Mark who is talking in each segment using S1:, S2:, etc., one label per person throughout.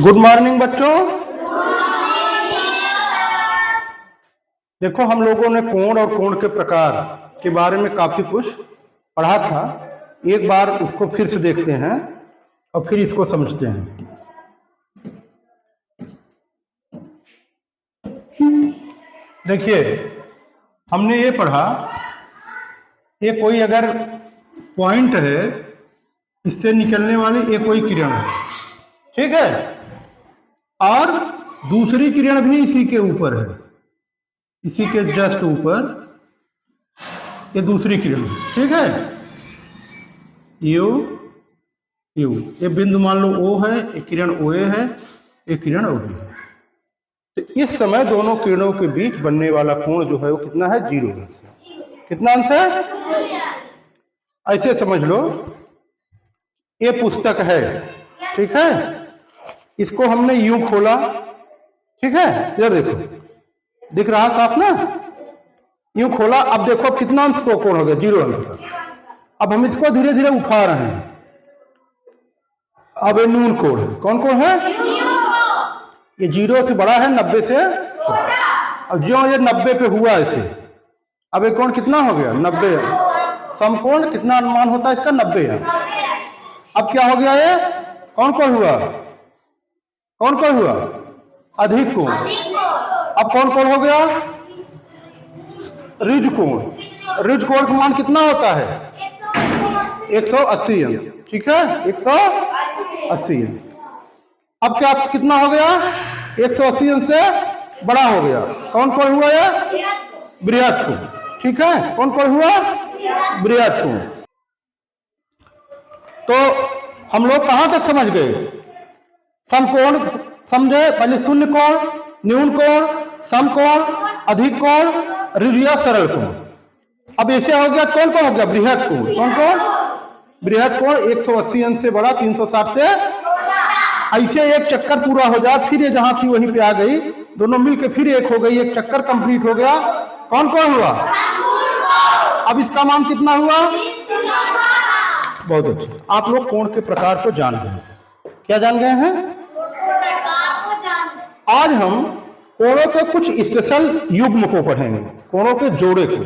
S1: Good morning बच्चों। देखो हम लोगों ने कोण और कोण के प्रकार के बारे में काफी कुछ पढ़ा था। एक बार उसको फिर से देखते हैं और फिर इसको समझते हैं। देखिए हमने ये पढ़ा, ये कोई अगर पॉइंट है, इससे निकलने वाली ये कोई किरण है, ठीक है, और दूसरी किरण भी इसी के ऊपर है, इसी के जस्ट ऊपर ये दूसरी किरण, ठीक है। यू यू ये बिंदु मान लो ओ है, ये किरण ओ ए है, ये किरण ओ बी है। तो इस समय दोनों किरणों के बीच बनने वाला कोण जो है वो कितना है? 0 है। कितना अंश है? ऐसे समझ लो ये पुस्तक है, ठीक है, इसको हमने यूं खोला, ठीक है, इधर देखो, दिख रहा साफ ना? यूं खोला, अब देखो कितना अंश को कोण हो गया? 0 अंश का। अब हम इसको धीरे धीरे उठा रहे हैं। अब ये नून कोण है। कौन कोण है? ये 0 से बड़ा है, 90 से छोटा। अब जो ये 90 पे हुआ ऐसे, अब ये कोण कितना हो गया? 90। समकोण कितना अनुमान होता है इसका? 90 है। अब क्या हो गया ये? कौन कोण हुआ? कौन कोण हुआ? अधिक कोण। अब कौन कोण हो गया? ऋज कोण। ऋज कोण का मान कितना होता है? 180 अंश, ठीक है, 180 अंश। अब क्या कितना हो गया? 180 अंश से बड़ा हो गया। कौन कोण हुआ ये? बृहत कोण, ठीक है। कौन कोण हुआ? बृहत कोण। तो हम लोग कहां तक समझ गए? समकोण समझे, पहले शून्य कोण, न्यून कोण, समकोण, अधिक कोण, ऋज या सरल कोण। अब ऐसे हो गया कौन कौन हो गया? बृहत कोण। कौन कौन? बृहत कोण 180 अंश से बड़ा, 360 से। ऐसे एक चक्कर पूरा हो जाए, फिर ये जहां थी वहीं पे आ गई, दोनों मिलकर फिर एक हो गई, एक चक्कर कंप्लीट हो गया। कौन कौन हुआ? अब इसका मान कितना हुआ? बहुत अच्छा, आप लोग कोण के प्रकार को जान गए। क्या जान गए हैं? आज हम कोणों के कुछ स्पेशल युग्म को पढ़ेंगे, कोणों के जोड़े को।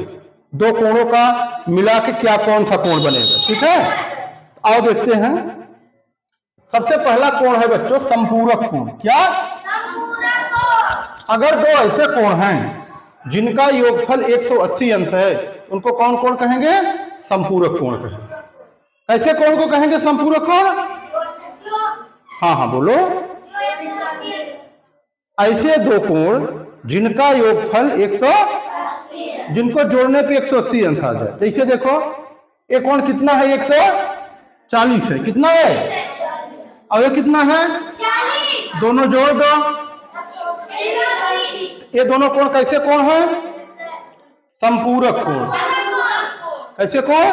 S1: दो कोणों का मिला के क्या कौन सा कोण बनेगा, ठीक है। आओ देखते हैं। सबसे पहला कोण है बच्चों संपूरक कोण। क्या? अगर दो ऐसे कोण हैं जिनका योगफल 180 अंश है, उनको कौन कोण कहेंगे? संपूरक कोण कहेंगे। कैसे कोण को कहेंगे संपूरक कोण? हाँ हाँ बोलो। ऐसे दो कोण जिनका योगफल 100, जिनको जोड़ने पे 180 अंश आ जाए। जैसे देखो ये कोण कितना है? 140 है। कितना है? और ये कितना है? 40। दोनों जोड़ दो, ये दोनों कोण कैसे कोण है? संपूरक कोण। कैसे कोण?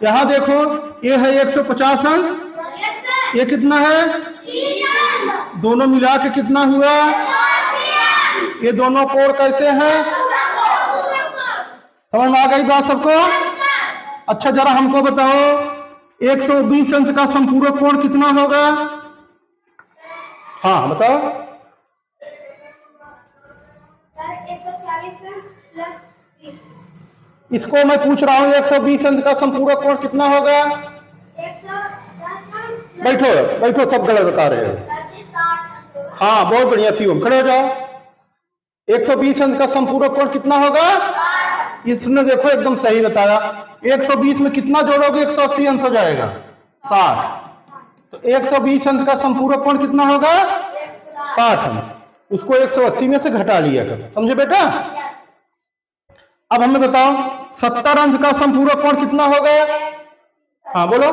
S1: यहां देखो ये है 150 अंश, ये कितना है? दोनों मिला के कितना हुआ? ये दोनों कोण कैसे हैं? समझ में आ गई बात सबको? अच्छा जरा हमको बताओ 120 अंश का संपूरक कोण कितना होगा? हाँ बताओ।
S2: 140 अंश प्लस 20।
S1: इसको मैं पूछ रहा हूँ 120 अंश का संपूरक कोण कितना होगा?
S2: 110 अंश।
S1: बैठो बैठो, सब गलत बता रहे हो। हाँ बहुत बढ़िया, सीओ खड़े हो जाओ। 120 अंश का संपूरक कोण कितना होगा? इसने देखो एकदम सही बताया। 120 में कितना जोड़ोगे? 180 अंश हो जाएगा, 60। तो 120 अंश का संपूरक कोण कितना होगा? 60 अंश। उसको 180 में से घटा लिया कर, समझे बेटा? अब हमें बताओ 70 अंश का संपूरक कोण कितना होगा? हाँ बोलो।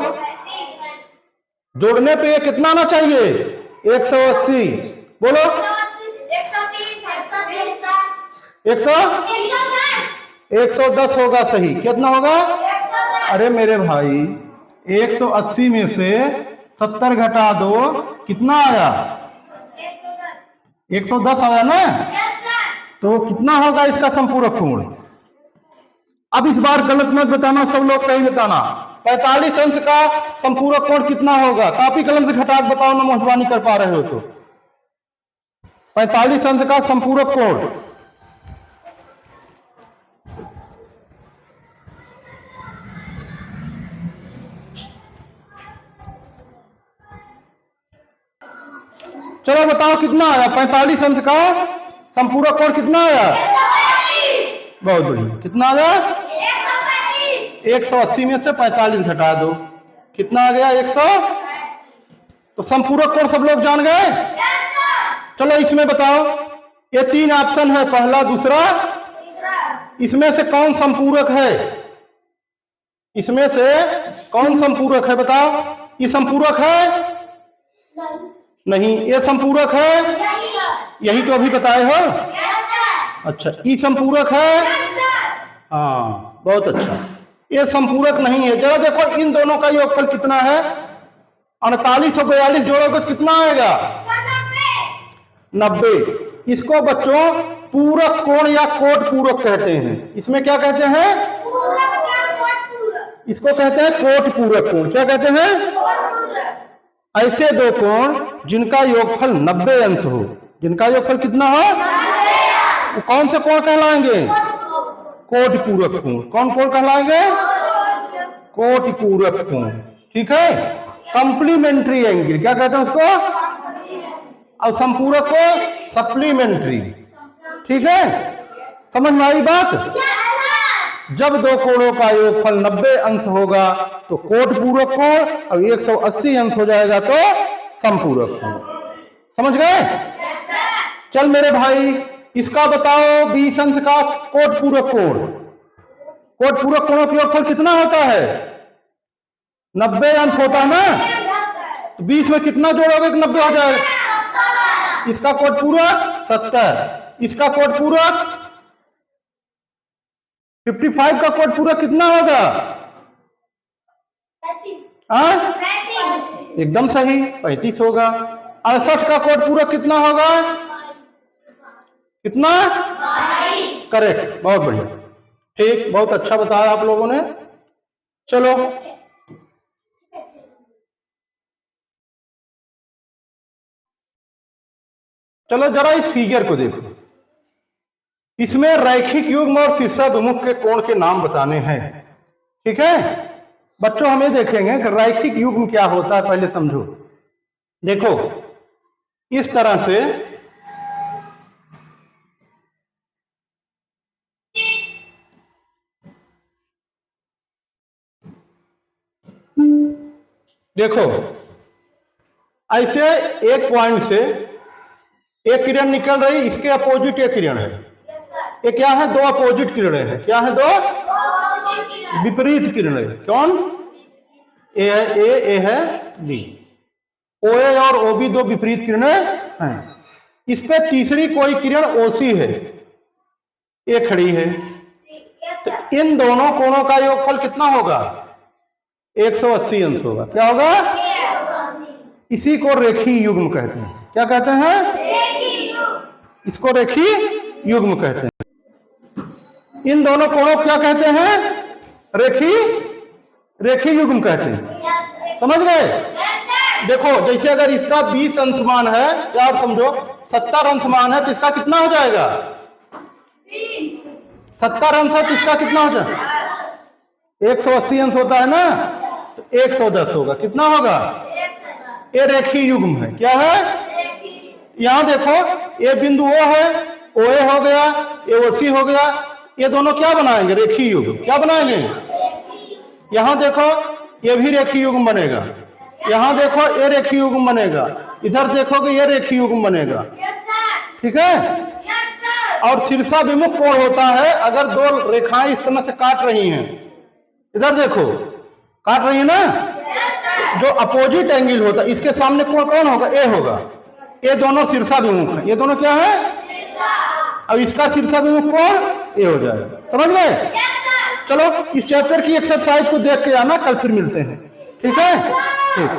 S1: जोड़ने पे कितना आना चाहिए? 180। बोलो। 110 होगा सही। कितना होगा? अरे मेरे भाई 180 में से 70 घटा दो, कितना आया? 110 आया ना? तो कितना होगा इसका संपूरक कोण? अब इस बार गलत मत बताना, सब लोग सही बताना। 45 अंश का संपूरक कोण कितना होगा? कॉपी कलम से घटा के बताओ ना, मोहजबानी कर पा रहे हो तो। 45 अंश का संपूरक कोण, चलो बताओ कितना आया? 45 अंश का संपूरक कोण कितना आया?
S2: 135।
S1: बहुत बढ़िया। कितना आया?
S2: 135।
S1: 180 में से 45 घटा दो, कितना आ गया? 100। तो संपूरक कोण सब लोग जान गए?
S2: Yes sir.
S1: चलो इसमें बताओ, ये 3 ऑप्शन है, पहला, दूसरा,
S2: तीसरा।
S1: इसमें से कौन संपूरक है? इसमें से कौन संपूरक है बताओ? ये संपूरक है? नहीं। ये संपूरक है?
S2: Yes sir.
S1: यही तो अभी बताए हो।
S2: Yes sir.
S1: अच्छा, ये संपूरक है?
S2: Yes sir.
S1: हाँ, बहुत अच्छा। ये संपूरक नहीं है। जरा देखो इन दोनों का योगफल कितना है? 39 और 42 जोड़ोगे तो कितना आएगा? 90। इसको बच्चों पूरक कोण या कोट पूरक कहते हैं। इसमें क्या कहते हैं?
S2: पूरक या कोट पूरक।
S1: इसको कहते हैं कोट पूरक कोण। क्या कहते हैं?
S2: कोट पूरक।
S1: ऐसे दो कोण जिनका योगफल 90 अंश हो। जिनका योगफल कितना हो? वो कौन से कोण कहलाएंगे? कोट पूरक कोण। कौन कोण कहलाएंगे? कोट पूरक कोण। ठीक है। कंप्लीमेंट्री एंगल क्या कहते हैं उसको? और संपूरक को सप्लीमेंट्री। ठीक है, समझ में आई बात? जब दो कोणों का योगफल 90 अंश होगा तो कोट पूरक कोण, और 180 अंश हो जाएगा तो संपूरक कोण। समझ गए? चल मेरे भाई, इसका बताओ 20 अंश का कोट पूरक कोण। कोट पूरक कोणों का योगफल कितना होता है? 90 अंश होता है ना। तो 20 में कितना जोड़ोगे कि 90 हो जाएगा? इसका कोट पूरक 70। इसका कोट पूरक 55 का कोट पूरक कितना होगा?
S2: 35।
S1: एकदम सही, 35 होगा। 68 का कोट पूरक कितना होगा? कितना?
S2: 22।
S1: करेक्ट, बहुत बढ़िया। ठीक, बहुत अच्छा बताया आप लोगों ने। चलो चलो जरा इस फिगर को देखो। इसमें रैखिक युग्म और शीर्षाभिमुख के कोण के नाम बताने हैं। ठीक है बच्चों, हम ये देखेंगे कि रैखिक युग्म क्या होता है, पहले समझो। देखो इस तरह से देखो, ऐसे एक पॉइंट से एक किरण निकल रही, इसके अपोजिट एक किरण है। ये क्या है? दो अपोजिट किरणें हैं। क्या है? दो विपरीत किरणें। कौन? ए है ए है बी। ओए और ओबी दो विपरीत किरणें हैं। इस पे तीसरी कोई किरण ओसी है, ये खड़ी है। तो इन दोनों कोणों का योगफल कितना होगा? 180 अंश होगा। क्या होगा? इसी को रेखीय युग्म कहते हैं। क्या कहते हैं? इसको रेखीय युग्म कहते हैं। इन दोनों कोणों को क्या कहते हैं? रेखीय युग्म कहते हैं। समझ गए? देखो जैसे अगर इसका 20 अंशमान है, क्या आप समझो 70 अंशमान है, तो इसका कितना हो जाएगा? 70 अंश है तो इसका कितना हो जाएगा? 180 अंश होता है ना, तो 110 होगा। कितना होगा? ये रेखीय युग्म है। क्या है? यहां देखो, ये बिंदु ओ है, ओए हो गया, ये ओसी हो गया, ये दोनों क्या बनाएंगे? रेखीय युग्म। क्या बनाएंगे? यहां देखो, ये भी रेखीय युग्म बनेगा। यहां देखो, ये रेखीय युग्म बनेगा। इधर देखोगे, ये रेखीय युग्म बनेगा। ठीक है। और शीर्षाभिमुख कोण होता है अगर दो रेखाएं इस तरह से काट रही हैं। इधर देखो, काट रही है ना, जो अपोजिट एंगल होता है, इसके सामने कोण कौन होगा? ए होगा। ये दोनों शीर्षाभिमुख है। ये दोनों क्या है? अब इसका शीर्षाभिमुख कोण ए हो जाएगा। समझ गए? चलो इस चैप्टर की एक्सरसाइज को देख के आना, कल फिर मिलते हैं। ठीक है? ठीक।